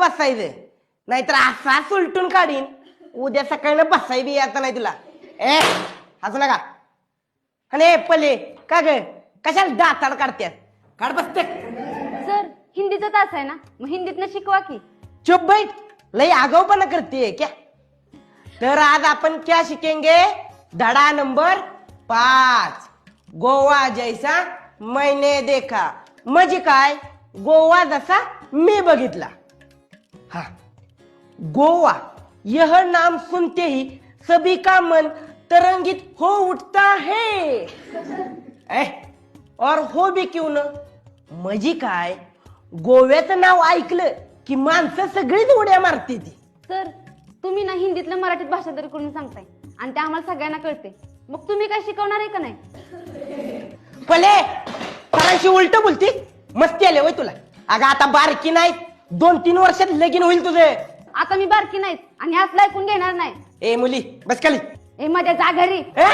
बसायचं, नाहीतर असा उलटून काढीन. उद्या सकाळी बसाय बी यायचं नाही तुला. ए हसू नका. आणि पले का ग कशाला दाताड काढत्यात? काढ बसते. सर हिंदीचा तास आहे ना, मग हिंदीतनं शिकवा की. चुप बैठ, लई आगाऊपणा करते क्या. तर आज आपण क्या शिकेंगे? धडा नंबर 5, गोवा जैसा मैंने देखा. म्हणजे काय? गोवा जसा मी बघितला. हा, गोवा यह नाम सुनते ही सभी का मन तरंगित हो उठता है. और हो भी क्यों न. म्हणजे काय? गोव्याचं नाव ऐकलं की माणसं सगळीच उड्या मारते ती. सर तुम्ही ना हिंदीतलं मराठीत भाषांतर करून सांगताय आणि ते आम्हाला सगळ्यांना कळते, मग तुम्ही काय शिकवणार आहे का नाही? पले सरांशी उलट बोलती. मस्ती आले होय तुला. अगं आता बारकी नाही, 2-3 वर्षात लगीन होईल तुझे. आता मी बारकी नाहीच आणि असलं ऐकून घेणार नाही. ए मुली बस खाली. ए माझ्या जा घरी. ए?